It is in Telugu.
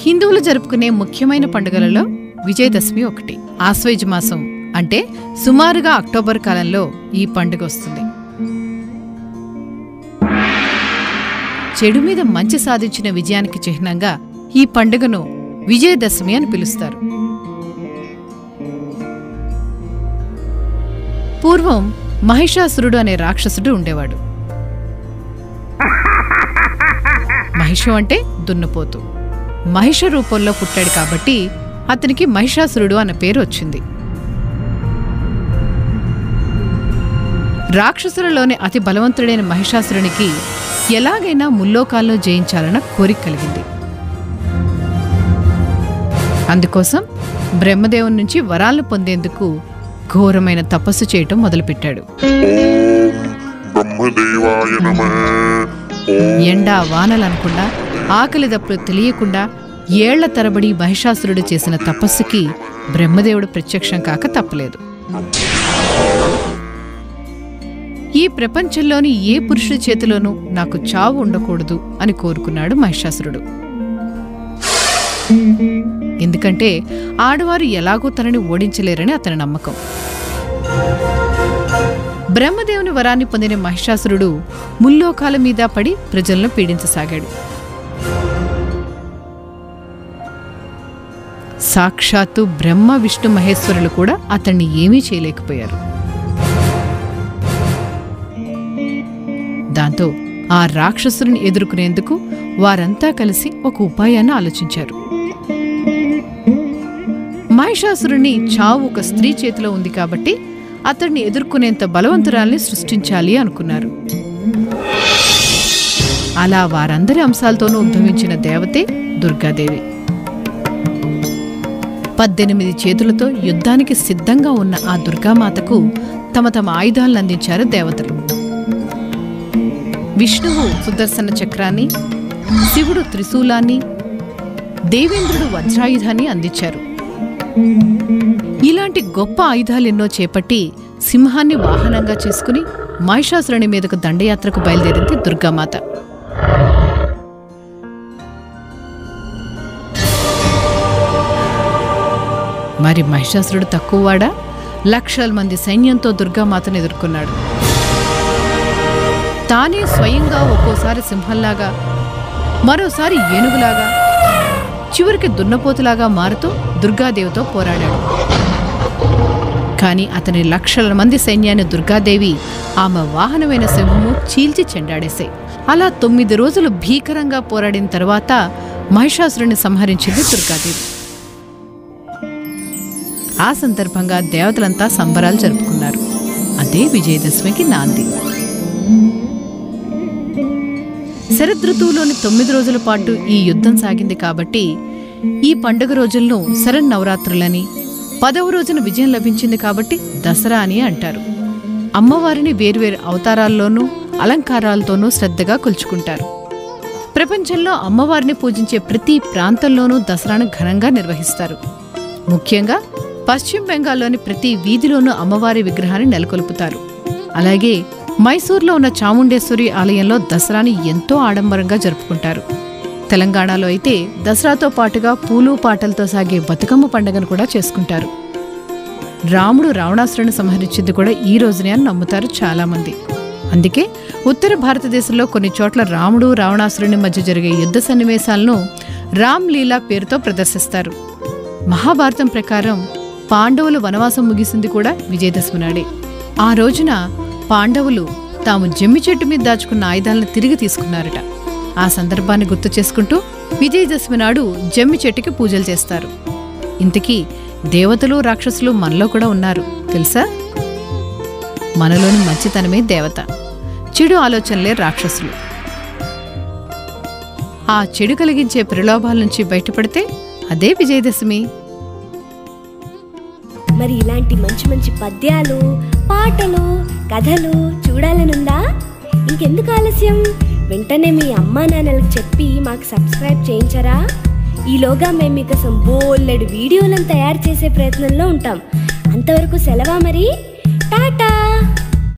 హిందువులు జరుపుకునే ముఖ్యమైన పండుగలలో విజయదశమి ఒకటి. ఆశ్వయుజ మాసం అంటే సుమారుగా అక్టోబర్ కాలంలో ఈ పండుగ వస్తుంది. చెడు మీద మంచి సాధించిన విజయానికి చిహ్నంగా ఈ పండుగను విజయదశమి అని పిలుస్తారు. పూర్వం మహిషాసురుడు అనే రాక్షసుడు ఉండేవాడు. మహిషం అంటే దున్నపోతు. మహిష రూపంలో పుట్టాడు కాబట్టి అతనికి మహిషాసురుడు అన్న పేరు వచ్చింది. రాక్షసులలోని అతి బలవంతుడైన మహిషాసురునికి ఎలాగైనా ముల్లోకాల్లో జయించాలన్న కోరిక కలిగింది. అందుకోసం బ్రహ్మదేవుని నుంచి వరాలను పొందేందుకు ఘోరమైన తపస్సు చేయటం మొదలుపెట్టాడు. ఎండా వానలనకుండా ఆకలి దప్పుడు తెలియకుండా ఏళ్ల తరబడి మహిషాసురుడు చేసిన తపస్సుకి బ్రహ్మదేవుడు ప్రత్యక్షం కాక తప్పలేదు. ఈ ప్రపంచంలోని ఏ పురుషుడి చేతిలోనూ నాకు చావు ఉండకూడదు అని కోరుకున్నాడు మహిషాసురుడు. ఎందుకంటే ఆడవారు ఎలాగో తనని ఓడించలేరని అతని నమ్మకం. బ్రహ్మదేవుని వరాన్ని పొందిన మహిషాసురుడు ముల్లోకాల మీద పడి ప్రజలను పీడించసాగాడు. సాక్షాత్తు బ్రహ్మ విష్ణు మహేశ్వరులు కూడా అతన్ని ఏమీ చేయలేకపోయారు. దాంతో ఆ రాక్షసుని ఎదుర్కొనేందుకు వారంతా కలిసి ఒక ఉపాయాన్ని ఆలోచించారు. మహిషాసురుని చావు ఒక స్త్రీ చేతిలో ఉంది కాబట్టి అతడిని ఎదుర్కొనేంత బలవంతురాల్ని సృష్టించాలి అనుకున్నారు. అలా వారందరి అంశాలతోనూ ఉద్భవించిన దేవతే దుర్గాదేవి. 18 చేతులతో యుద్ధానికి సిద్ధంగా ఉన్న ఆ దుర్గామాతకు తమ తమ ఆయుధాలను అందించారు దేవతలు. విష్ణువు సుదర్శన చక్రాన్ని, శివుడు త్రిశూలాన్ని, దేవేంద్రుడు వజ్రాయుధాన్ని అందించారు. ఇలాంటి గొప్ప ఆయుధాలెన్నో చేపట్టి సింహాన్ని వాహనంగా చేసుకుని మహిషాసురుని మీదకు దండయాత్రకు బయలుదేరింది దుర్గామాత. మరి మహిషాసురుడు తక్కువవాడా? లక్షల మంది సైన్యంతో దుర్గామాతను ఎదుర్కొన్నాడు. తానే స్వయంగా ఒక్కోసారి సింహంలాగా, మరోసారి ఏనుగులాగా, చివరికి దున్నపోతులాగా మారుతూ దుర్గాదేవితో పోరాడాడు. కాని అతని లక్షల మంది సైన్యాన్ని దుర్గాదేవి ఆమె వాహనమైన సింహము చీల్చి చెండాడేశాయి. అలా 9 రోజులు భీకరంగా పోరాడిన తర్వాత మహిషాసురుని సంహరించింది దుర్గాదేవి. ఆ సందర్భంగా దేవతలంతా సంబరాలు జరుపుకున్నారు. అదే విజయదశమికి నాంది. శరదృతువులోని 9 రోజుల పాటు ఈ యుద్ధం సాగింది కాబట్టి ఈ పండుగ రోజులను శరన్నవరాత్రులని, 10వ రోజున విజయం లభించింది కాబట్టి దసరా అని అంటారు. అమ్మవారిని వేర్వేరు అవతారాల్లోనూ అలంకారాలతోనూ శ్రద్ధగా కొలుచుకుంటారు. ప్రపంచంలో అమ్మవారిని పూజించే ప్రతి ప్రాంతంలోనూ దసరాను ఘనంగా నిర్వహిస్తారు. ముఖ్యంగా పశ్చిమ బెంగాల్లోని ప్రతి వీధిలోనూ అమ్మవారి విగ్రహాన్ని నెలకొల్పుతారు. అలాగే మైసూర్లో ఉన్న చాముండేశ్వరి ఆలయంలో దసరాని ఎంతో ఆడంబరంగా జరుపుకుంటారు. తెలంగాణలో అయితే దసరాతో పాటుగా పూలు పాటలతో సాగే బతుకమ్మ పండుగను కూడా చేసుకుంటారు. రాముడు రావణాసురుని సంహరించింది కూడా ఈ రోజునే అని నమ్ముతారు చాలామంది. అందుకే ఉత్తర భారతదేశంలో కొన్ని చోట్ల రాముడు రావణాసురుని మధ్య జరిగే యుద్ధ సన్నివేశాలను రామ్ లీలా పేరుతో ప్రదర్శిస్తారు. మహాభారతం ప్రకారం పాండవులు వనవాసం ముగిసింది కూడా విజయదశమి నాడే. ఆ రోజున పాండవులు తాము జమ్మి చెట్టు మీద దాచుకున్న ఆయుధాలను తిరిగి తీసుకున్నారట. ఆ సందర్భాన్ని గుర్తు చేసుకుంటూ విజయదశమి నాడు జమ్మి చెట్టుకి పూజలు చేస్తారు. ఇంతకీ దేవతలు రాక్షసులు మనలో కూడా ఉన్నారు తెలుసా? మనలోని మంచితనమే దేవత, చెడు ఆలోచనలే రాక్షసులు. ఆ చెడు కలిగించే ప్రలోభాల నుంచి బయటపడితే అదే విజయదశమి. మరి ఇలాంటి మంచి మంచి పద్యాలు, పాటలు, కథలు చూడాలనుందా? ఇంకెందుకు ఆలస్యం? వెంటనే మీ అమ్మా నాన్నలకు చెప్పి మాకు సబ్స్క్రైబ్ చేయించరా? ఈలోగా మేము మీకోసం బోలెడు వీడియోలను తయారు చేసే ప్రయత్నంలో ఉంటాం. అంతవరకు సెలవా మరి. టాటా.